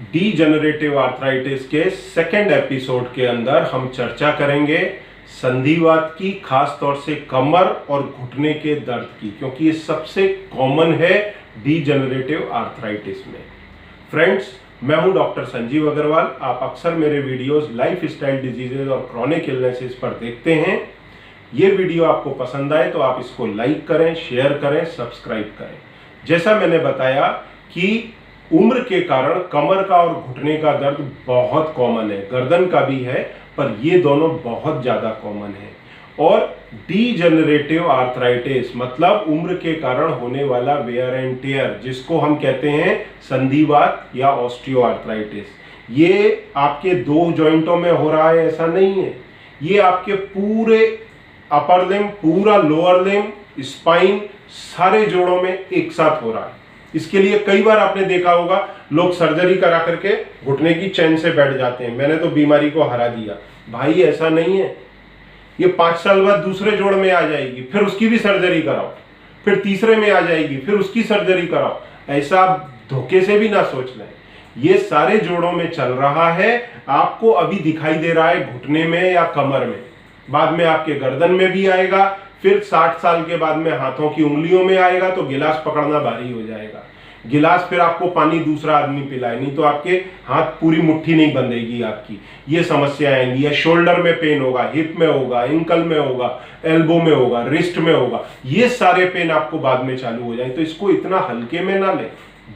Degenerative arthritis के second episode के अंदर हम चर्चा करेंगे संधिवात की, खास तौर से कमर और घुटने के दर्द की, क्योंकि ये सबसे कॉमन है डीजेनरेटिव आर्थराइटिस में। फ्रेंड्स, मैं हूं डॉक्टर संजीव अग्रवाल। आप अक्सर मेरे वीडियोस लाइफ स्टाइल डिजीजेज और क्रॉनिक इलनेसेस पर देखते हैं। ये वीडियो आपको पसंद आए तो आप इसको लाइक करें, शेयर करें, सब्सक्राइब करें। जैसा मैंने बताया कि उम्र के कारण कमर का और घुटने का दर्द बहुत कॉमन है, गर्दन का भी है, पर ये दोनों बहुत ज्यादा कॉमन है। और डीजेनरेटिव आर्थराइटिस मतलब उम्र के कारण होने वाला वेयर एंड टेयर, जिसको हम कहते हैं संधिवात या ऑस्टियोआर्थराइटिस, ये आपके दो जॉइंटों में हो रहा है ऐसा नहीं है। ये आपके पूरे अपर लिम्ब, पूरा लोअर लिम्ब, स्पाइन, सारे जोड़ों में एक साथ हो रहा है। इसके लिए कई बार आपने देखा होगा लोग सर्जरी करा करके घुटने की चैन से बैठ जाते हैं, मैंने तो बीमारी को हरा दिया। भाई ऐसा नहीं है। ये 5 साल बाद दूसरे जोड़ में आ जाएगी, फिर उसकी भी सर्जरी कराओ, फिर तीसरे में आ जाएगी, फिर उसकी सर्जरी कराओ। ऐसा आप धोखे से भी ना सोच लें। ये सारे जोड़ों में चल रहा है। आपको अभी दिखाई दे रहा है घुटने में या कमर में, बाद में आपके गर्दन में भी आएगा, फिर 60 साल के बाद में हाथों की उंगलियों में आएगा तो गिलास पकड़ना भारी हो जाएगा। गिलास फिर आपको पानी दूसरा आदमी पिलाए, नहीं तो आपके हाथ पूरी मुट्ठी नहीं बंधेगी आपकी। ये समस्या आएंगी। या शोल्डर में पेन होगा, हिप में होगा, एंकल में होगा, एल्बो में होगा, रिस्ट में होगा। ये सारे पेन आपको बाद में चालू हो जाए, तो इसको इतना हल्के में ना ले।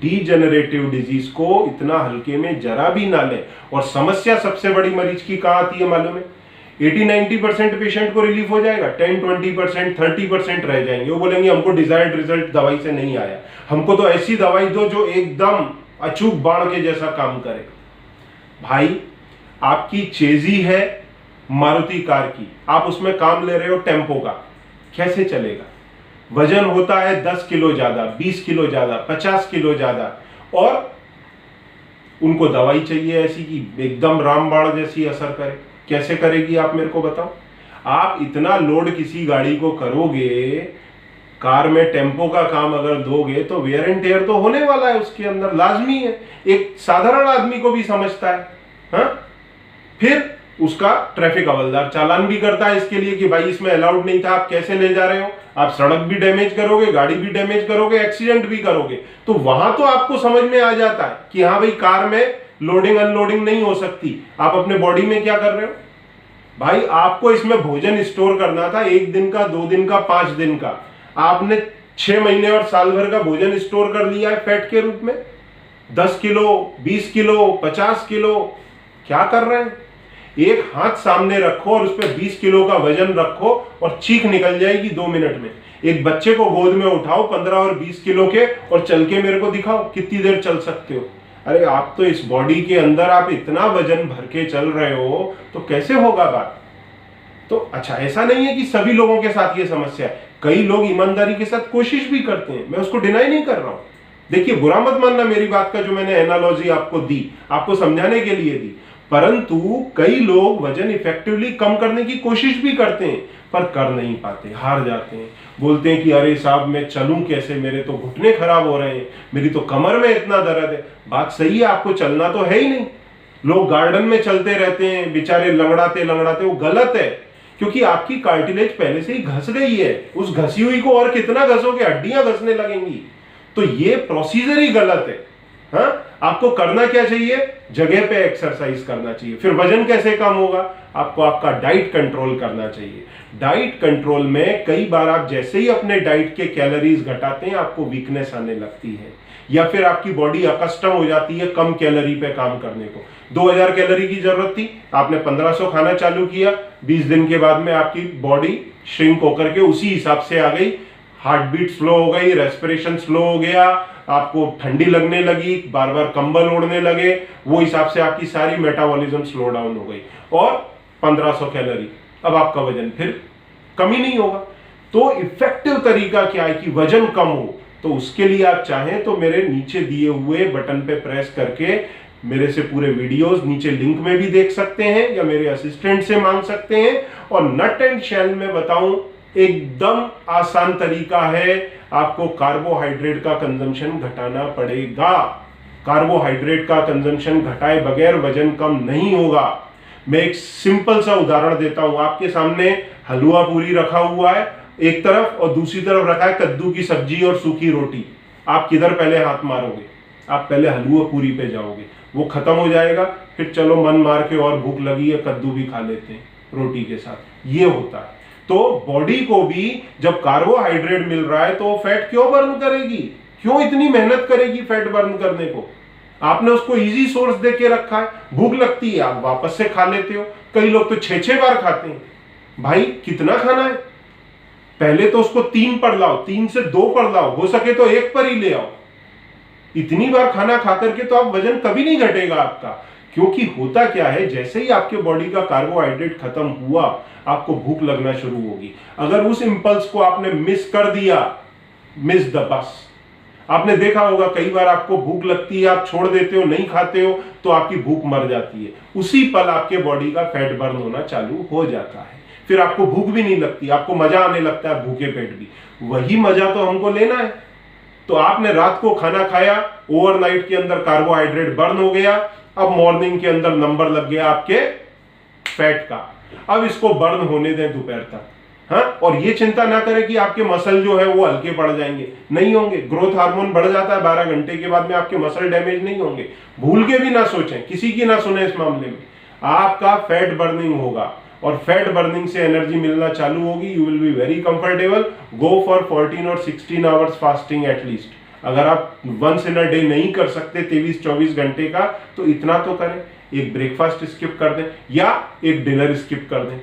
डीजेनरेटिव डिजीज को इतना हल्के में जरा भी ना ले। और समस्या सबसे बड़ी मरीज की कहाँ आती है मालूम है? 80-90% पेशेंट को रिलीफ हो जाएगा, 10-20% 30% रह जाएंगे। वो बोलेंगे हमको डिजायर्ड रिजल्ट दवाई से नहीं आया, हमको तो ऐसी दवाई दो जो एकदम अचूक बाण के जैसा काम करे। भाई, आपकी चेजी है मारुति कार की, आप उसमें काम ले रहे हो टेम्पो का, कैसे चलेगा? वजन होता है 10 किलो ज्यादा, 20 किलो ज्यादा, 50 किलो ज्यादा, और उनको दवाई चाहिए ऐसी कि एकदम रामबाण जैसी असर करे। कैसे करेगी आप मेरे को बताओ? आप इतना लोड किसी गाड़ी को करोगे, कार में टेम्पो का काम अगर दोगे तो वेयर एंड टेयर तो होने वाला है उसके अंदर, लाजमी है। एक साधारण आदमी को भी समझता है। हाँ? फिर उसका ट्रैफिक हवलदार चालान भी करता है इसके लिए कि भाई इसमें अलाउड नहीं था, आप कैसे ले जा रहे हो? आप सड़क भी डैमेज करोगे, गाड़ी भी डैमेज करोगे, एक्सीडेंट भी करोगे। तो वहां तो आपको समझ में आ जाता है कि हाँ भाई, कार में लोडिंग अनलोडिंग नहीं हो सकती। आप अपने बॉडी में क्या कर रहे हो? भाई, आपको इसमें भोजन स्टोर करना था 1 दिन का, 2 दिन का, 5 दिन का। आपने 6 महीने और साल भर का भोजन स्टोर कर लिया है फैट के रूप में। 10 किलो, 20 किलो, 50 किलो, क्या कर रहे हैं? एक हाथ सामने रखो और उस पर 20 किलो का वजन रखो और चीख निकल जाएगी 2 मिनट में। एक बच्चे को गोद में उठाओ 15 और 20 किलो के, और चल के मेरे को दिखाओ कितनी देर चल सकते हो। अरे आप तो इस बॉडी के अंदर आप इतना वजन भर के चल रहे हो तो कैसे होगा बात? तो अच्छा, ऐसा नहीं है कि सभी लोगों के साथ ये समस्या है। कई लोग ईमानदारी के साथ कोशिश भी करते हैं, मैं उसको डिनाई नहीं कर रहा हूं। देखिए, बुरा मत मानना मेरी बात का, जो मैंने एनालॉजी आपको दी, आपको समझाने के लिए दी। परंतु कई लोग वजन इफेक्टिवली कम करने की कोशिश भी करते हैं, पर कर नहीं पाते, हार जाते हैं। बोलते हैं कि अरे साहब, मैं चलूं कैसे, मेरे तो घुटने खराब हो रहे हैं, मेरी तो कमर में इतना दर्द है। बात सही है, आपको चलना तो है ही नहीं। लोग गार्डन में चलते रहते हैं बेचारे, लंगड़ाते लंगड़ाते, वो गलत है। क्योंकि आपकी कार्टिलेज पहले से ही घस गई है, उस घसी हुई को और कितना घसोगे, हड्डियां घसने लगेंगी। तो ये प्रोसीजर ही गलत है। हाँ? आपको करना क्या चाहिए? जगह पे एक्सरसाइज करना चाहिए। फिर वजन कैसे कम होगा? आपको आपका डाइट कंट्रोल करना चाहिए। डाइट कंट्रोल में कई बार आप जैसे ही अपने डाइट के कैलोरीज घटाते हैं, आपको वीकनेस आने लगती है, या फिर आपकी बॉडी अकस्टम हो जाती है कम कैलोरी पे काम करने को। 2000 कैलोरी की जरूरत थी, आपने 1500 खाना चालू किया, 20 दिन के बाद में आपकी बॉडी श्रिंक होकर के उसी हिसाब से आ गई। हार्ट बीट स्लो हो गई, रेस्पिरेशन स्लो हो गया, आपको ठंडी लगने लगी, बार बार कंबल ओढ़ने लगे, वो हिसाब से आपकी सारी मेटाबॉलिज्म स्लो डाउन हो गई, और 1500 कैलोरी। अब आपका वजन फिर कम ही नहीं होगा। तो इफेक्टिव तरीका क्या है कि वजन कम हो? तो उसके लिए आप चाहें तो मेरे नीचे दिए हुए बटन पे प्रेस करके मेरे से पूरे वीडियोस नीचे लिंक में भी देख सकते हैं, या मेरे असिस्टेंट से मांग सकते हैं। और नट एंड शेल में बताऊं, एकदम आसान तरीका है, आपको कार्बोहाइड्रेट का कंजम्पशन घटाना पड़ेगा। कार्बोहाइड्रेट का कंजम्पशन घटाए बगैर वजन कम नहीं होगा। मैं एक सिंपल सा उदाहरण देता हूं, आपके सामने हलवा पूरी रखा हुआ है एक तरफ और दूसरी तरफ रखा है कद्दू की सब्जी और सूखी रोटी। आप किधर पहले हाथ मारोगे? आप पहले हलवा पूरी पे जाओगे, वो खत्म हो जाएगा, फिर चलो मन मार के और भूख लगी है कद्दू भी खा लेते हैं रोटी के साथ। ये होता है। तो बॉडी को भी जब कार्बोहाइड्रेट मिल रहा है तो फैट क्यों बर्न करेगी? क्यों इतनी मेहनत करेगी फैट बर्न करने को? आपने उसको इजी सोर्स दे के रखा है, भूख लगती है आप वापस से खा लेते हो। कई लोग तो 6-6 बार खाते हैं। भाई कितना खाना है? पहले तो उसको 3 पर लाओ, 3 से 2 पर लाओ, हो सके तो 1 पर ही ले आओ। इतनी बार खाना खा करके तो आप वजन कभी नहीं घटेगा आपका। क्योंकि होता क्या है, जैसे ही आपके बॉडी का कार्बोहाइड्रेट खत्म हुआ आपको भूख लगना शुरू होगी। अगर उस इंपल्स को आपने मिस कर दिया, मिस द बस। आपने देखा होगा कई बार आपको भूख लगती है, आप छोड़ देते हो, नहीं खाते हो, तो आपकी भूख मर जाती है। उसी पल आपके बॉडी का फैट बर्न होना चालू हो जाता है। फिर आपको भूख भी नहीं लगती, आपको मजा आने लगता है भूखे पेट भी। वही मजा तो हमको लेना है। तो आपने रात को खाना खाया, ओवरनाइट के अंदर कार्बोहाइड्रेट बर्न हो गया, अब मॉर्निंग के अंदर नंबर लग गया आपके फैट का। अब इसको बर्न होने दें दोपहर तक। हाँ, और ये चिंता ना करें कि आपके मसल जो है वो हल्के पड़ जाएंगे, नहीं होंगे। ग्रोथ हार्मोन बढ़ जाता है 12 घंटे के बाद में, आपके मसल डैमेज नहीं होंगे। भूल के भी ना सोचें, किसी की ना सुने इस मामले में। आपका फैट बर्निंग होगा और फैट बर्निंग से एनर्जी मिलना चालू होगी। You will be very comfortable. Go for 14 और 16 आवर्स फास्टिंग एटलीस्ट। अगर आप वंस इन अ डे नहीं कर सकते 23-24 घंटे का, तो इतना तो करें, एक ब्रेकफास्ट स्किप कर दें या एक डिनर स्किप कर दें।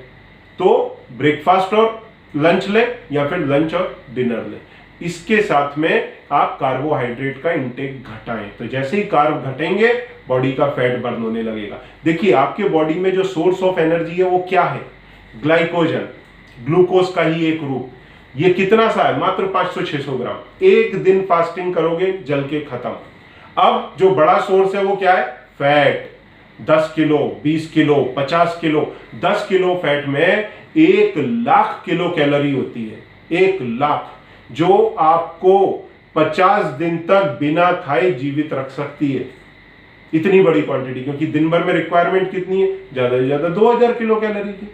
तो ब्रेकफास्ट और लंच लें या फिर लंच और डिनर लें। इसके साथ में आप कार्बोहाइड्रेट का इंटेक घटाएं। तो जैसे ही कार्ब घटेंगे बॉडी का फैट बर्न होने लगेगा। देखिए आपके बॉडी में जो सोर्स ऑफ एनर्जी है वो क्या है? ग्लाइकोजन, ग्लूकोज का ही एक रूप। ये कितना सा है? मात्र 500-600 ग्राम। एक दिन फास्टिंग करोगे जल के खत्म। अब जो बड़ा सोर्स है वो क्या है? Fat. 10 kilo, 20 kilo, 50 kilo. 10 kilo fat में 1 लाख किलो कैलोरी होती है। 1 लाख, जो आपको 50 दिन तक बिना खाए जीवित रख सकती है। इतनी बड़ी क्वांटिटी, क्योंकि दिन भर में रिक्वायरमेंट कितनी है? ज्यादा से ज्यादा 2000 किलो कैलोरी की।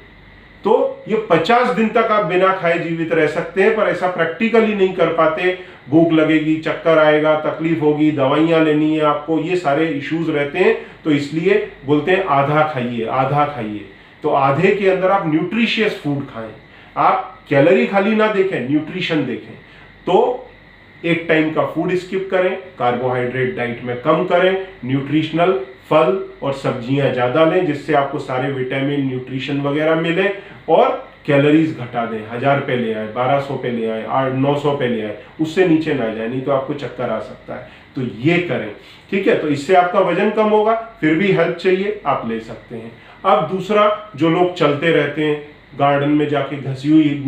तो ये 50 दिन तक आप बिना खाए जीवित रह सकते हैं, पर ऐसा प्रैक्टिकली नहीं कर पाते। भूख लगेगी, चक्कर आएगा, तकलीफ होगी, दवाइयां लेनी है आपको, ये सारे इश्यूज रहते हैं। तो इसलिए बोलते हैं आधा खाइए, आधा खाइए। तो आधे के अंदर आप न्यूट्रिशियस फूड खाएं। आप कैलोरी खाली ना देखें, न्यूट्रिशन देखें। तो एक टाइम का फूड स्किप करें, कार्बोहाइड्रेट डाइट में कम करें, न्यूट्रिशनल फल और सब्जियां ज्यादा लें जिससे आपको सारे विटामिन, न्यूट्रिशन वगैरह मिले, और कैलोरीज घटा दें। 1000 पे ले आए, 1200 पे ले आए, 900 पे ले आए, उससे नीचे ना जाए, नहीं तो आपको चक्कर आ सकता है। तो ये करें, ठीक है? तो इससे आपका वजन कम होगा। फिर भी हेल्प चाहिए, आप ले सकते हैं। अब दूसरा, जो लोग चलते रहते हैं, गार्डन में जाके घसी हुई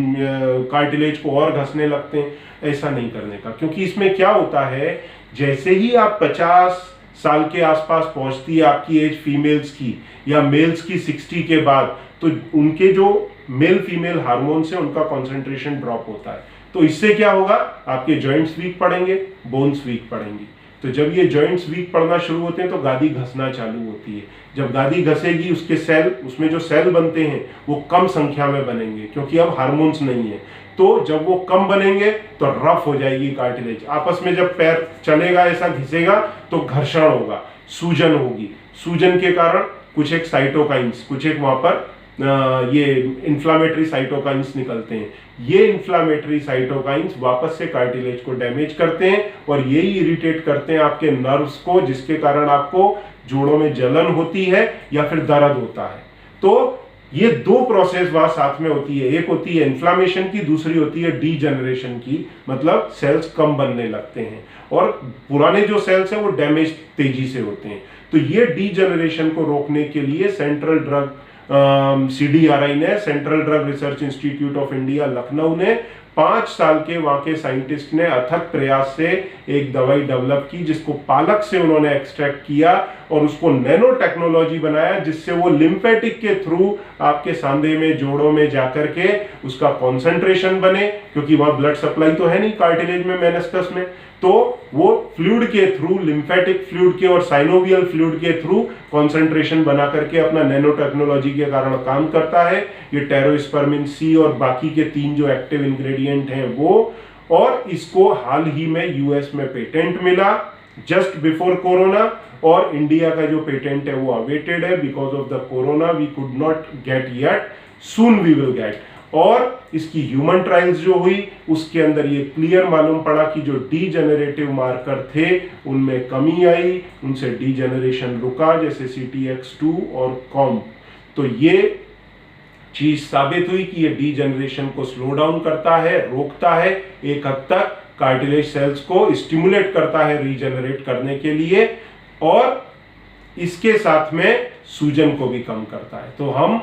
कार्टिलेज को और घसने लगते हैं, ऐसा नहीं करने का। क्योंकि इसमें क्या होता है, जैसे ही आप 50 साल के आसपास पहुंचती है आपकी एज फीमेल्स की या मेल्स की 60 के बाद, तो उनके जो मेल फीमेल हार्मोन्स है उनका कॉन्सेंट्रेशन ड्रॉप होता है। तो इससे क्या होगा? आपके जॉइंट्स वीक पड़ेंगे, बोन्स वीक पड़ेंगी। तो जब ये जॉइंट्स वीक पड़ना शुरू होते हैं तो गादी घसना चालू होती है। जब गादी घसेगी, उसके सेल, उसमें जो सेल बनते हैं वो कम संख्या में बनेंगे, क्योंकि अब हार्मोन्स नहीं है। तो जब वो कम बनेंगे तो रफ हो जाएगी कार्टिलेज। आपस में जब पैर चलेगा, ऐसा घिसेगा, तो घर्षण होगा, सूजन होगी। सूजन के कारण कुछ एक साइटोकाइंस, कुछ एक वहां पर ये इन्फ्लामेटरी साइटोकाइंस निकलते हैं। ये इन्फ्लामेटरी साइटोकाइंस वापस से कार्टिलेज को डैमेज करते हैं और यही इरिटेट करते हैं आपके नर्व्स को, जिसके कारण आपको जोड़ों में जलन होती है या फिर दर्द होता है। तो ये 2 प्रोसेस वहां साथ में होती है। एक होती है इन्फ्लामेशन की, दूसरी होती है डीजनरेशन की, मतलब सेल्स कम बनने लगते हैं और पुराने जो सेल्स हैं वो डैमेज तेजी से होते हैं। तो ये डीजनरेशन को रोकने के लिए सेंट्रल ड्रग CDRI ने, central drug research institute of India Lucknow ने 5 साल के वहां के साइंटिस्ट ने अथक प्रयास से एक दवाई डेवलप की जिसको पालक से उन्होंने एक्सट्रैक्ट किया और उसको नैनो टेक्नोलॉजी बनाया, जिससे वो लिम्फेटिक के थ्रू आपके सांधे में, जोड़ों में जाकर के उसका कॉन्सेंट्रेशन बने, क्योंकि वहां ब्लड सप्लाई तो है नहीं कार्टिलेज में, मेनिस्कस में, तो वो फ्लूइड के थ्रू, लिम्फेटिक फ्लूइड के और साइनोवियल फ्लूइड के थ्रू कॉन्सेंट्रेशन बना करके अपना नैनो टेक्नोलॉजी के कारण काम करता है। ये टेरोस्पर्मिन सी और बाकी के 3 जो एक्टिव इंग्रेडिएंट हैं वो, और इसको हाल ही में यूएस में पेटेंट मिला जस्ट बिफोर कोरोना, और इंडिया का जो पेटेंट है वो अवेटेड है। Because of the corona we could not get yet, soon we will get. और इसकी ह्यूमन ट्रायल्स जो हुई उसके अंदर ये क्लियर मालूम पड़ा कि जो डीजेनरेटिव मार्कर थे उनमें कमी आई, उनसे डीजेनरेशन रुका, जैसे CTX2 और कॉम। तो ये चीज साबित हुई कि ये डीजेनरेशन को स्लो डाउन करता है, रोकता है, एक हद तक कार्टिलेज सेल्स को स्टिमुलेट करता है रीजेनरेट करने के लिए, और इसके साथ में सूजन को भी कम करता है। तो हम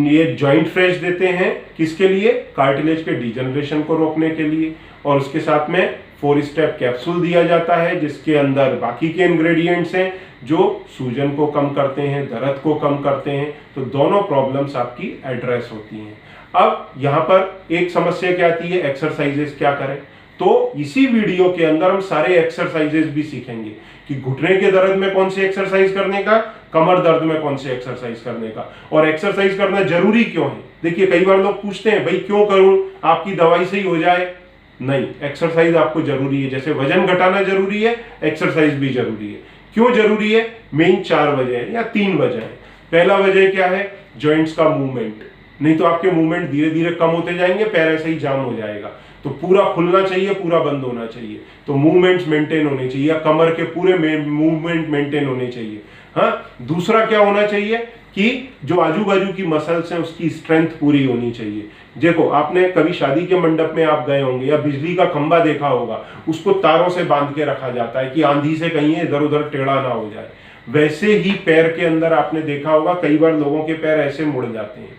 ये जॉइंट फ्रेश देते हैं किसके लिए? कार्टिलेज के डीजनरेशन को रोकने के लिए, और उसके साथ में 4 स्टेप कैप्सूल दिया जाता है जिसके अंदर बाकी के इंग्रेडिएंट्स हैं जो सूजन को कम करते हैं, दर्द को कम करते हैं। तो दोनों प्रॉब्लम्स आपकी एड्रेस होती हैं। अब यहाँ पर एक समस्या क्या आती है, एक्सरसाइजेस क्या करें? तो इसी वीडियो के अंदर हम सारे एक्सरसाइजेस भी सीखेंगे कि घुटने के दर्द में कौन सी एक्सरसाइज करने का, कमर दर्द में कौन सी एक्सरसाइज करने का, और एक्सरसाइज करना जरूरी क्यों है। देखिए कई बार लोग पूछते हैं भाई क्यों करूं, आपकी दवाई से ही हो जाए। नहीं, एक्सरसाइज आपको जरूरी है। जैसे वजन घटाना जरूरी है, एक्सरसाइज भी जरूरी है। क्यों जरूरी है? मेन 4 वजह है या 3 वजह है। पहला वजह क्या है? जॉइंट्स का मूवमेंट। नहीं तो आपके मूवमेंट धीरे धीरे कम होते जाएंगे, पैर ऐसे ही जाम हो जाएगा। तो पूरा खुलना चाहिए, पूरा बंद होना चाहिए। तो मूवमेंट्स मेंटेन होने चाहिए, या कमर के पूरे मूवमेंट मेंटेन होने चाहिए। हाँ, दूसरा क्या होना चाहिए कि जो आजू बाजू की मसल्स हैं उसकी स्ट्रेंथ पूरी होनी चाहिए। देखो आपने कभी शादी के मंडप में आप गए होंगे या बिजली का खंभा देखा होगा, उसको तारों से बांध के रखा जाता है कि आंधी से कहीं इधर उधर टेढ़ा ना हो जाए। वैसे ही पैर के अंदर आपने देखा होगा कई बार लोगों के पैर ऐसे मुड़ जाते हैं,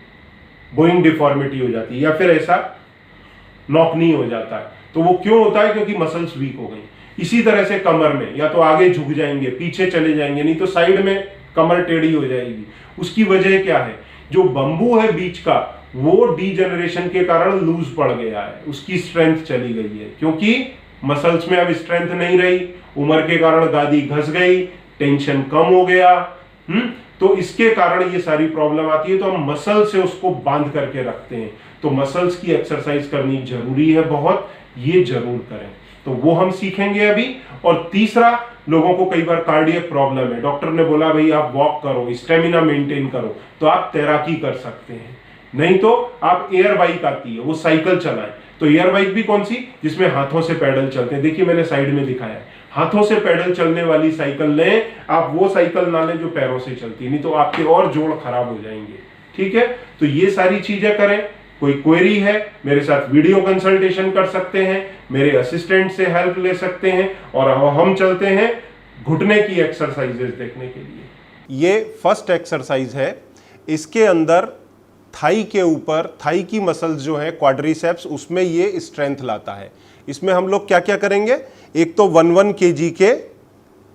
बोइंग डिफॉर्मिटी हो जाती है, या फिर ऐसा नॉक नहीं हो जाता है। तो वो क्यों होता है? क्योंकि मसल्स वीक हो गई। इसी तरह से कमर में या तो आगे झुक जाएंगे, पीछे चले जाएंगे, नहीं तो साइड में कमर टेढ़ी हो जाएगी। उसकी वजह क्या है? जो बंबू है बीच का वो डीजेनरेशन के कारण लूज पड़ गया है, उसकी स्ट्रेंथ चली गई है, क्योंकि मसल्स में अब स्ट्रेंथ नहीं रही, उम्र के कारण गादी घस गई, टेंशन कम हो गया। तो इसके कारण ये सारी प्रॉब्लम आती है। तो हम मसल से उसको बांध करके रखते हैं। तो मसल्स की एक्सरसाइज करनी जरूरी है बहुत, ये जरूर करें। तो वो हम सीखेंगे अभी। और तीसरा, लोगों को कई बार कार्डियक प्रॉब्लम है, डॉक्टर ने बोला भाई आप वॉक करो, स्टेमिना मेंटेन करो, तो आप तैराकी कर सकते हैं। नहीं तो आप एयर बाइक आती है वो साइकिल चलाएं। तो एयर बाइक भी कौन सी? जिसमें हाथों से पैडल चलते हैं। देखिए मैंने साइड में दिखाया है, हाथों से पैडल चलने वाली साइकिल लें। आप वो साइकिल ना लें जो पैरों से चलती, नहीं तो आपके और जोड़ खराब हो जाएंगे। ठीक है, तो ये सारी चीजें करें। कोई क्वेरी है मेरे साथ वीडियो कंसल्टेशन कर सकते हैं, मेरे असिस्टेंट से हेल्प ले सकते हैं, और हम चलते हैं घुटने की एक्सरसाइजेस देखने के लिए। ये फर्स्ट एक्सरसाइज है। इसके अंदर थाई के ऊपर, थाई की मसल्स जो है क्वाड्रिसेप्स, उसमें ये स्ट्रेंथ लाता है। इसमें हम लोग क्या क्या करेंगे? एक तो 1 kg के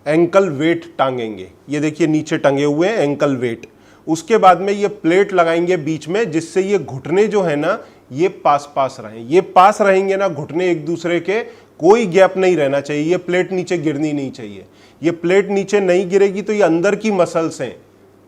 एंकल वेट टांगेंगे, ये देखिए नीचे टंगे हुए हैं एंकल वेट। उसके बाद में ये प्लेट लगाएंगे बीच में, जिससे ये घुटने जो है ना ये पास पास रहें। ये पास रहेंगे ना घुटने एक दूसरे के, कोई गैप नहीं रहना चाहिए। ये प्लेट नीचे गिरनी नहीं चाहिए। ये प्लेट नीचे नहीं गिरेगी तो ये अंदर की मसल्स हैं,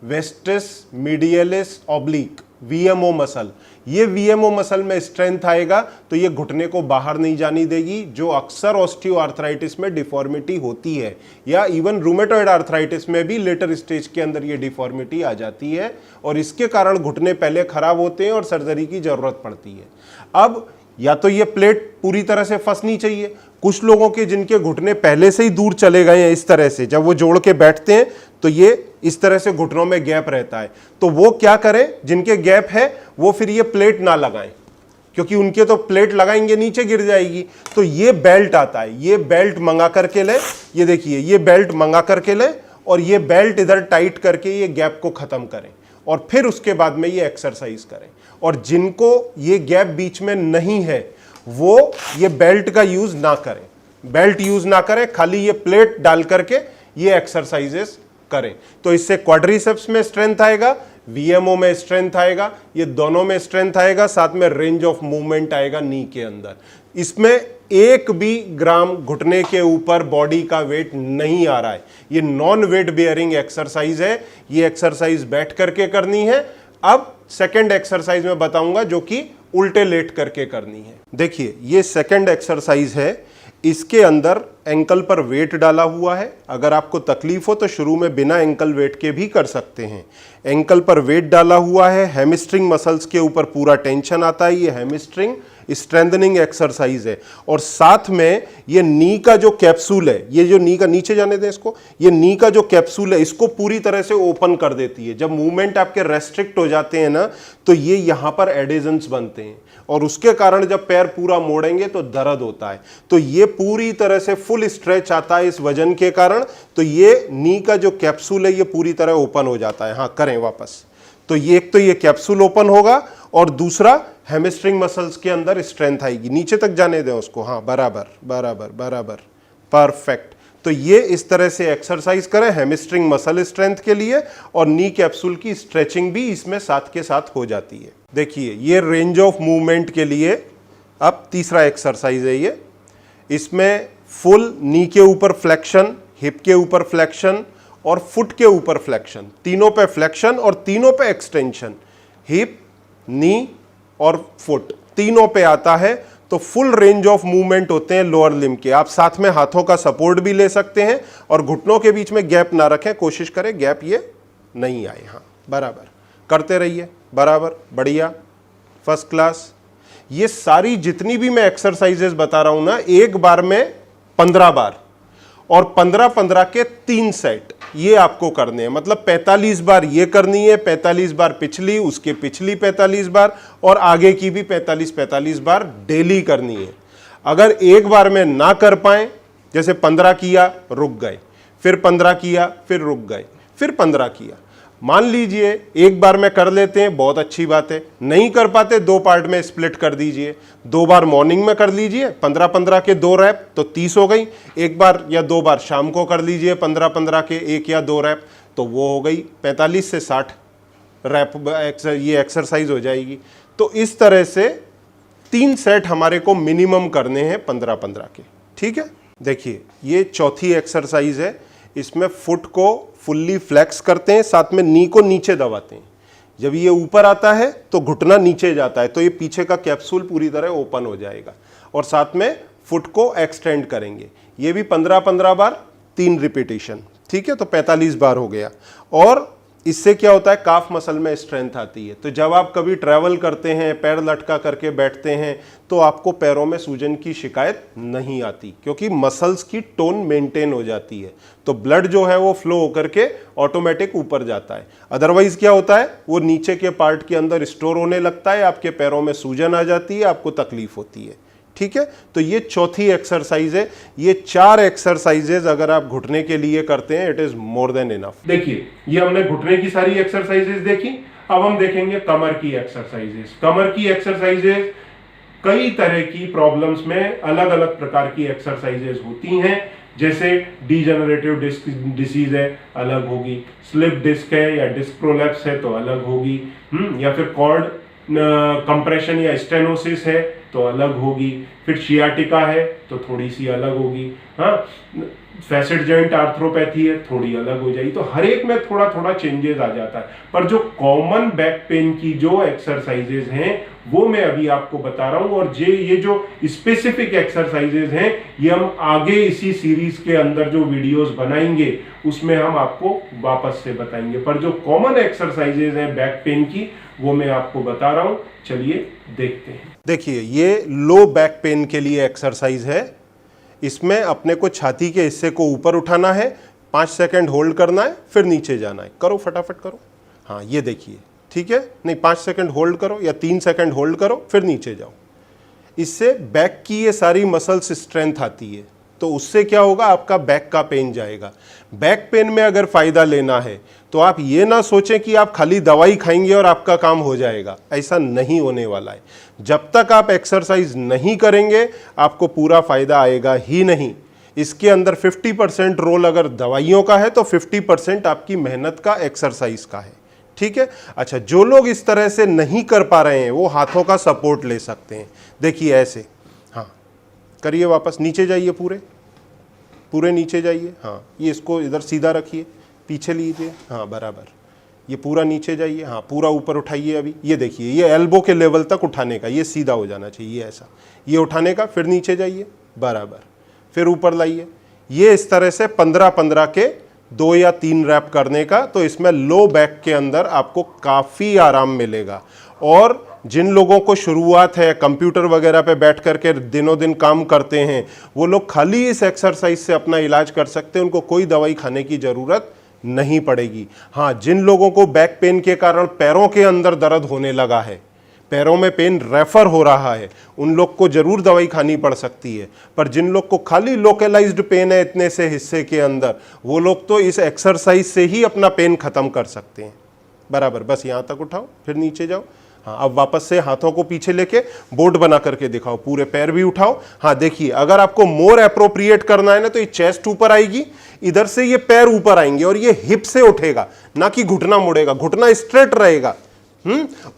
वेस्टिस मीडियलिस ऑब्लिक, VMO मसल, ये VMO मसल में स्ट्रेंथ आएगा तो ये घुटने को बाहर नहीं जाने देगी, जो अक्सर ऑस्टियोआर्थराइटिस में डिफॉर्मिटी होती है, या इवन रूमेटॉइड आर्थराइटिस में भी लेटर स्टेज के अंदर ये डिफॉर्मिटी आ जाती है, और इसके कारण घुटने पहले खराब होते हैं और सर्जरी की जरूरत पड़ती है। अब या तो ये प्लेट पूरी तरह से फंसनी चाहिए। कुछ लोगों के जिनके घुटने पहले से ही दूर चले गए हैं, इस तरह से जब वो जोड़ के बैठते हैं तो ये इस तरह से घुटनों में गैप रहता है, तो वो क्या करें? जिनके गैप है वो फिर ये प्लेट ना लगाएं, क्योंकि उनके तो प्लेट लगाएंगे नीचे गिर जाएगी। तो ये बेल्ट आता है, ये बेल्ट मंगा करके ले, ये देखिए ये बेल्ट मंगा करके ले, और ये बेल्ट इधर टाइट करके ये गैप को खत्म करें, और फिर उसके बाद में ये एक्सरसाइज करें। और जिनको ये गैप बीच में नहीं है वो ये बेल्ट का यूज ना करें, बेल्ट यूज ना करें, खाली ये प्लेट डाल करके ये एक्सरसाइजेस करें। तो इससे क्वाड्रिसेप्स में स्ट्रेंथ आएगा, वीएमओ में स्ट्रेंथ आएगा, ये दोनों में स्ट्रेंथ आएगा, साथ में रेंज ऑफ मूवमेंट आएगा नी के अंदर। इसमें एक भी ग्राम घुटने के ऊपर बॉडी का वेट नहीं आ रहा है, ये नॉन वेट बेयरिंग एक्सरसाइज है। ये एक्सरसाइज बैठ करके करनी है। अब सेकंड एक्सरसाइज में बताऊंगा जो कि उल्टे लेट करके करनी है। देखिए ये सेकंड एक्सरसाइज है, इसके अंदर एंकल पर वेट डाला हुआ है। अगर आपको तकलीफ हो तो शुरू में बिना एंकल वेट के भी कर सकते हैं। एंकल पर वेट डाला हुआ है, हैमस्ट्रिंग मसल्स के ऊपर पूरा टेंशन आता है, ये हैमस्ट्रिंग स्ट्रेंथनिंग एक्सरसाइज है। और साथ में ये नी का जो कैप्सूल है, ये जो नी का, नीचे जाने दें इसको, ये नी का जो कैप्सूल है इसको पूरी तरह से ओपन कर देती है। जब मूवमेंट आपके रेस्ट्रिक्ट हो जाते हैं ना, तो ये यहां पर एडेजेंस बनते हैं और उसके कारण जब पैर पूरा मोड़ेंगे तो दर्द होता है। तो ये पूरी तरह से फुल स्ट्रेच आता है इस वजन के कारण। तो ये नी का जो कैप्सूल है ये पूरी तरह ओपन हो जाता है। हाँ करें वापस। तो ये एक तो ये कैप्सूल ओपन होगा और दूसरा हैमस्ट्रिंग मसल्स के अंदर स्ट्रेंथ आएगी। नीचे तक जाने दें उसको। हाँ बराबर बराबर बराबर, परफेक्ट। तो ये इस तरह से एक्सरसाइज करें हैमस्ट्रिंग मसल स्ट्रेंथ के लिए, और नी कैप्सूल की स्ट्रेचिंग भी इसमें साथ के साथ हो जाती है। देखिए ये रेंज ऑफ मूवमेंट के लिए अब तीसरा एक्सरसाइज है ये। इसमें फुल नी के ऊपर फ्लेक्शन, हिप के ऊपर फ्लेक्शन और फुट के ऊपर फ्लेक्शन, तीनों पे फ्लेक्शन और तीनों पे एक्सटेंशन, हिप, नी और फुट तीनों पे आता है। तो फुल रेंज ऑफ मूवमेंट होते हैं लोअर लिम्ब के। आप साथ में हाथों का सपोर्ट भी ले सकते हैं और घुटनों के बीच में गैप ना रखें, कोशिश करें गैप ये नहीं आए। हाँ बराबर करते रहिए, बराबर, बढ़िया, फर्स्ट क्लास। ये सारी जितनी भी मैं एक्सरसाइजेस बता रहा हूं ना, एक बार में 15 बार और 15-15 के 3 सेट ये आपको करने हैं। मतलब 45 बार ये करनी है, 45 बार पिछली, उसके पिछली 45 बार और आगे की भी 45-45 बार डेली करनी है। अगर एक बार में ना कर पाए, जैसे 15 किया रुक गए, फिर 15 किया फिर रुक गए, फिर 15 किया, मान लीजिए एक बार में कर लेते हैं, बहुत अच्छी बात है। नहीं कर पाते 2 पार्ट में स्प्लिट कर दीजिए। 2 बार मॉर्निंग में कर लीजिए 15-15 के 2 रैप, तो 30 हो गई। एक बार या 2 बार शाम को कर लीजिए 15-15 के 1 या 2 रैप, तो वो हो गई 45 से 60 रैप, ये एक्सरसाइज हो जाएगी। तो इस तरह से 3 सेट हमारे को मिनिमम करने हैं 15-15 के। ठीक है, देखिए ये चौथी एक्सरसाइज है। इसमें फुट को फुल्ली फ्लेक्स करते हैं, साथ में नी को नीचे दबाते हैं। जब ये ऊपर आता है तो घुटना नीचे जाता है, तो ये पीछे का कैप्सूल पूरी तरह ओपन हो जाएगा। और साथ में फुट को एक्सटेंड करेंगे, ये भी 15-15 बार, 3 रिपीटेशन। ठीक है, तो 45 बार हो गया। और इससे क्या होता है, काफ मसल में स्ट्रेंथ आती है। तो जब आप कभी ट्रैवल करते हैं, पैर लटका करके बैठते हैं, तो आपको पैरों में सूजन की शिकायत नहीं आती, क्योंकि मसल्स की टोन मेंटेन हो जाती है। तो ब्लड जो है वो फ्लो होकर के ऑटोमेटिक ऊपर जाता है। अदरवाइज क्या होता है, वो नीचे के पार्ट के अंदर स्टोर होने लगता है, आपके पैरों में सूजन आ जाती है, आपको तकलीफ होती है। ठीक है, तो ये चौथी एक्सरसाइज है। ये 4 एक्सरसाइजेज अगर आप घुटने के लिए करते हैं, it is more than enough. देखिए ये हमने घुटने की सारी एक्सरसाइजेज देखी। अब हम देखेंगे कमर की एक्सरसाइजेज। कमर की एक्सरसाइजेज कई तरह की प्रॉब्लम्स में अलग अलग प्रकार की एक्सरसाइजेज होती हैं। जैसे डीजेनरेटिव डिस्क डिसीज है, अलग होगी। स्लिप डिस्क है या डिस्क प्रोलैप्स है तो अलग होगी। या फिर कॉर्ड कंप्रेशन या स्टेनोसिस है तो अलग होगी। फिर शियाटिका है तो थोड़ी सी अलग होगी। हाँ, फैसेट जॉइंट आर्थ्रोपैथी है, थोड़ी अलग हो जाएगी। तो हर एक में थोड़ा थोड़ा चेंजेस आ जाता है। पर जो कॉमन बैक पेन की जो एक्सरसाइजेज हैं वो मैं अभी आपको बता रहा हूं। और ये जो स्पेसिफिक एक्सरसाइजेज हैं ये हम आगे इसी सीरीज के अंदर जो वीडियोस बनाएंगे उसमें हम आपको वापस से बताएंगे। पर जो कॉमन एक्सरसाइजेज हैं बैक पेन की वो मैं आपको बता रहा हूं। चलिए देखते हैं। देखिए ये लो बैक पेन के लिए एक्सरसाइज है। इसमें अपने को छाती के हिस्से को ऊपर उठाना है, 5 सेकंड होल्ड करना है, फिर नीचे जाना है। करो, फटाफट करो। हाँ ये देखिए, ठीक है, नहीं 5 सेकंड होल्ड करो या 3 सेकंड होल्ड करो, फिर नीचे जाओ। इससे बैक की ये सारी मसल्स स्ट्रेंथ आती है। तो उससे क्या होगा, आपका बैक का पेन जाएगा। बैक पेन में अगर फ़ायदा लेना है तो आप ये ना सोचें कि आप खाली दवाई खाएंगे और आपका काम हो जाएगा, ऐसा नहीं होने वाला है। जब तक आप एक्सरसाइज नहीं करेंगे आपको पूरा फ़ायदा आएगा ही नहीं। इसके अंदर 50% रोल अगर दवाइयों का है तो 50% आपकी मेहनत का, एक्सरसाइज का है। ठीक है। अच्छा, जो लोग इस तरह से नहीं कर पा रहे हैं वो हाथों का सपोर्ट ले सकते हैं। देखिए ऐसे, हाँ करिए, वापस नीचे जाइए, पूरे पूरे नीचे जाइए। हाँ, ये इसको इधर सीधा रखिए, पीछे लीजिए, हाँ बराबर, ये पूरा नीचे जाइए, हाँ पूरा ऊपर उठाइए। अभी ये देखिए, ये एल्बो के लेवल तक उठाने का, ये सीधा हो जाना चाहिए ऐसा, ये उठाने का, फिर नीचे जाइए बराबर, फिर ऊपर लाइए। ये इस तरह से 15-15 के 2 या 3 रैप करने का, तो इसमें लो बैक के अंदर आपको काफ़ी आराम मिलेगा। और जिन लोगों को शुरुआत है, कंप्यूटर वगैरह पे बैठ करके दिनों दिन काम करते हैं, वो लोग खाली इस एक्सरसाइज से अपना इलाज कर सकते हैं, उनको कोई दवाई खाने की ज़रूरत नहीं पड़ेगी। हाँ, जिन लोगों को बैक पेन के कारण पैरों के अंदर दर्द होने लगा है, पैरों में पेन रेफर हो रहा है, उन लोग को जरूर दवाई खानी पड़ सकती है। पर जिन लोग को खाली लोकलाइज्ड पेन है इतने से हिस्से के अंदर, वो लोग तो इस एक्सरसाइज से ही अपना पेन खत्म कर सकते हैं। बराबर, बस यहाँ तक उठाओ, फिर नीचे जाओ। हाँ, अब वापस से हाथों को पीछे लेके बोर्ड बना करके दिखाओ, पूरे पैर भी उठाओ। हाँ देखिए, अगर आपको मोर एप्रोप्रिएट करना है ना, तो ये चेस्ट ऊपर आएगी, इधर से ये पैर ऊपर आएंगे और ये हिप से उठेगा, ना कि घुटना मुड़ेगा, घुटना स्ट्रेट रहेगा।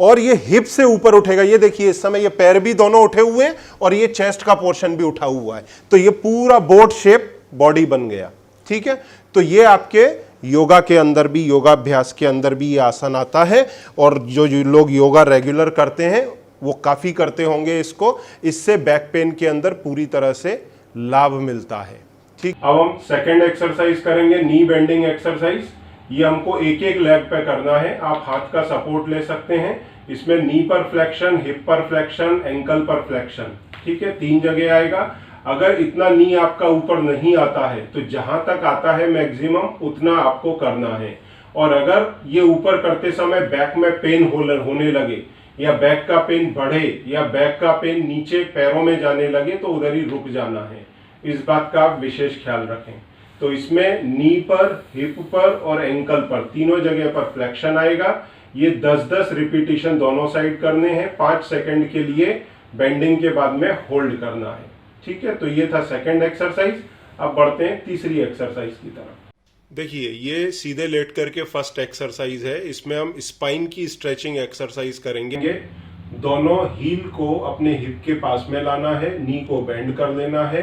और ये हिप से ऊपर उठेगा। ये देखिए, इस समय ये पैर भी दोनों उठे हुए हैं और ये चेस्ट का पोर्शन भी उठा हुआ है, तो ये पूरा बोट शेप बॉडी बन गया। ठीक है, तो ये आपके योगा के अंदर भी, योगाभ्यास के अंदर भी ये आसन आता है। और जो लोग योगा रेगुलर करते हैं वो काफ़ी करते होंगे इसको, इससे बैक पेन के अंदर पूरी तरह से लाभ मिलता है। ठीक, अब हम सेकेंड एक्सरसाइज करेंगे, नी बेंडिंग एक्सरसाइज। ये हमको एक एक लेग पे करना है। आप हाथ का सपोर्ट ले सकते हैं। इसमें नी पर फ्लेक्शन, हिप पर फ्लेक्शन, एंकल पर फ्लेक्शन। ठीक है, 3 जगह आएगा। अगर इतना नी आपका ऊपर नहीं आता है तो जहां तक आता है मैक्सिमम उतना आपको करना है। और अगर ये ऊपर करते समय बैक में पेन होने लगे, या बैक का पेन बढ़े, या बैक का पेन नीचे पैरों में जाने लगे, तो उधर ही रुक जाना है। इस बात का आप विशेष ख्याल रखें। तो इसमें नी पर, हिप पर और एंकल पर तीनों जगह पर फ्लेक्शन आएगा। ये 10-10 रिपीटिशन दोनों साइड करने हैं। 5 सेकंड के लिए बेंडिंग के बाद में होल्ड करना है। ठीक है, तो ये था सेकंड एक्सरसाइज। अब बढ़ते हैं तीसरी एक्सरसाइज की तरफ। देखिए, ये सीधे लेट करके फर्स्ट एक्सरसाइज है। इसमें हम स्पाइन की स्ट्रेचिंग एक्सरसाइज करेंगे। दोनों हील को अपने हिप के पास में लाना है, नी को बेंड कर लेना है,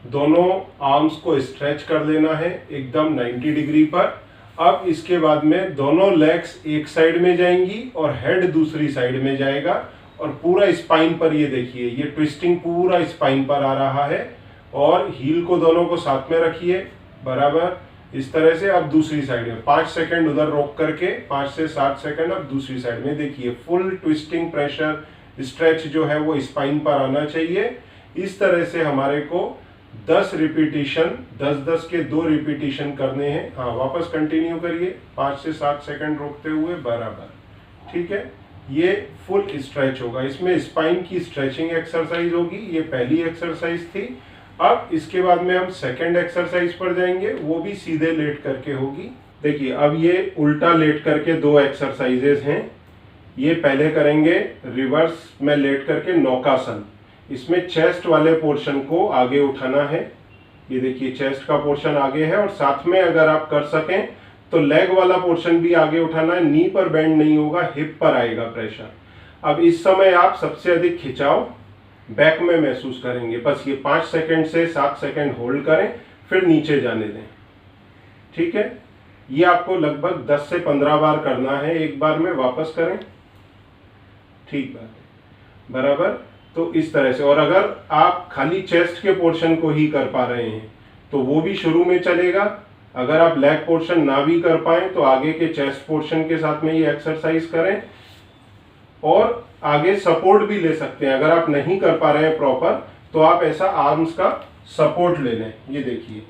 दोनों आर्म्स को स्ट्रेच कर लेना है एकदम 90 डिग्री पर। अब इसके बाद में दोनों लेग्स एक साइड में जाएंगी और हेड दूसरी साइड में जाएगा, और पूरा स्पाइन पर, ये देखिए, ये ट्विस्टिंग पूरा स्पाइन पर आ रहा है। और हील को दोनों को साथ में रखिए बराबर, इस तरह से। अब दूसरी साइड में 5 सेकंड उधर रोक करके 5 से 7 सेकंड अब दूसरी साइड में। देखिए, फुल ट्विस्टिंग प्रेशर, स्ट्रेच जो है वो स्पाइन पर आना चाहिए। इस तरह से हमारे को 10 रिपीटिशन, 10-10 के 2 रिपीटिशन करने हैं। हाँ, वापस कंटिन्यू करिए 5 से 7 सेकंड रोकते हुए बराबर। ठीक है, ये फुल स्ट्रेच होगा। इसमें स्पाइन की स्ट्रेचिंग एक्सरसाइज होगी। ये पहली एक्सरसाइज थी। अब इसके बाद में हम सेकंड एक्सरसाइज पर जाएंगे, वो भी सीधे लेट करके होगी। देखिए, अब ये उल्टा लेट करके 2 एक्सरसाइजेज हैं। ये पहले करेंगे रिवर्स में लेट करके नौकासन। इसमें चेस्ट वाले पोर्शन को आगे उठाना है। ये देखिए, चेस्ट का पोर्शन आगे है, और साथ में अगर आप कर सकें तो लेग वाला पोर्शन भी आगे उठाना है। नी पर बेंड नहीं होगा, हिप पर आएगा प्रेशर। अब इस समय आप सबसे अधिक खिंचाव बैक में महसूस करेंगे। बस ये 5 सेकंड से 7 सेकंड होल्ड करें, फिर नीचे जाने दें। ठीक है, ये आपको लगभग 10 से 15 बार करना है, एक बार में वापस करें। ठीक बात है, बराबर। तो इस तरह से। और अगर आप खाली चेस्ट के पोर्शन को ही कर पा रहे हैं तो वो भी शुरू में चलेगा। अगर आप लेग पोर्शन ना भी कर पाए तो आगे के चेस्ट पोर्शन के साथ में ये एक्सरसाइज करें, और आगे सपोर्ट भी ले सकते हैं। अगर आप नहीं कर पा रहे हैं प्रॉपर, तो आप ऐसा आर्म्स का सपोर्ट ले लें। ये देखिए,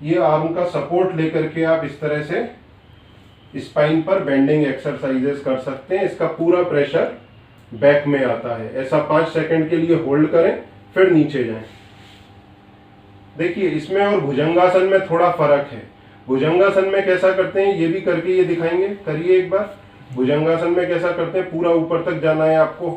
ये आर्म का सपोर्ट लेकर के आप इस तरह से स्पाइन पर बेंडिंग एक्सरसाइजेस कर सकते हैं। इसका पूरा प्रेशर बैक में आता है। ऐसा 5 सेकंड के लिए होल्ड करें, फिर नीचे जाएं। देखिए इसमें और भुजंगासन में थोड़ा फर्क है। भुजंगासन में कैसा करते हैं ये भी करके ये दिखाएंगे, करिए एक बार। भुजंगासन में कैसा करते हैं, पूरा ऊपर तक जाना है आपको।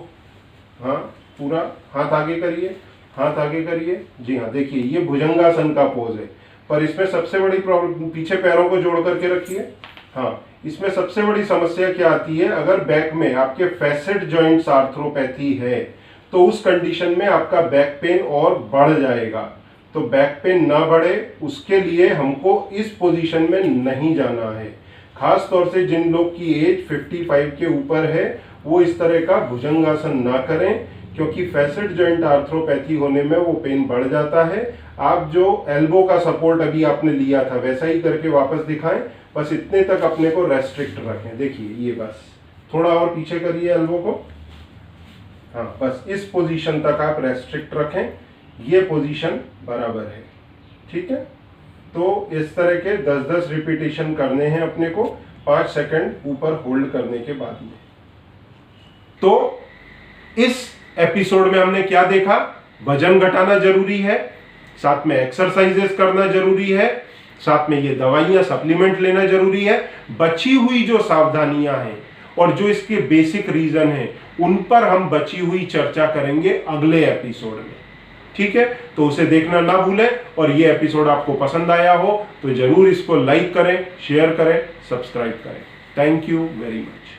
हाँ पूरा हाथ आगे करिए, हाथ आगे करिए। जी हाँ, देखिए ये भुजंगासन का पोज है। पर इसमें सबसे बड़ी प्रॉब्लम, पीछे पैरों को जोड़ करके रखिए। हाँ, इसमें सबसे बड़ी समस्या क्या आती है, अगर बैक में आपके फैसेट जॉइंट्स आर्थ्रोपैथी है तो उस कंडीशन में आपका बैक पेन और बढ़ जाएगा। तो बैक पेन ना बढ़े उसके लिए हमको इस पोजीशन में नहीं जाना है। खास तौर से जिन लोग की एज 55 के ऊपर है वो इस तरह का भुजंगासन ना करें, क्योंकि फैसेट जॉइंट आर्थ्रोपैथी होने में वो पेन बढ़ जाता है। आप जो एल्बो का सपोर्ट अभी आपने लिया था वैसा ही करके वापस दिखाएं, बस इतने तक अपने को रेस्ट्रिक्ट रखें। देखिए ये बस थोड़ा और पीछे करिए एल्बो को। हाँ, बस इस पोजीशन तक आप रेस्ट्रिक्ट रखें, ये पोजीशन बराबर है। ठीक है, तो इस तरह के 10-10 रिपीटेशन करने हैं अपने को 5 सेकंड ऊपर होल्ड करने के बाद में। तो इस एपिसोड में हमने क्या देखा, वजन घटाना जरूरी है, साथ में एक्सरसाइजेस करना जरूरी है, साथ में ये दवाइयां सप्लीमेंट लेना जरूरी है। बची हुई जो सावधानियां हैं और जो इसके बेसिक रीजन हैं उन पर हम बची हुई चर्चा करेंगे अगले एपिसोड में। ठीक है, तो उसे देखना ना भूलें। और ये एपिसोड आपको पसंद आया हो तो जरूर इसको लाइक करें, शेयर करें, सब्सक्राइब करें। Thank you very much.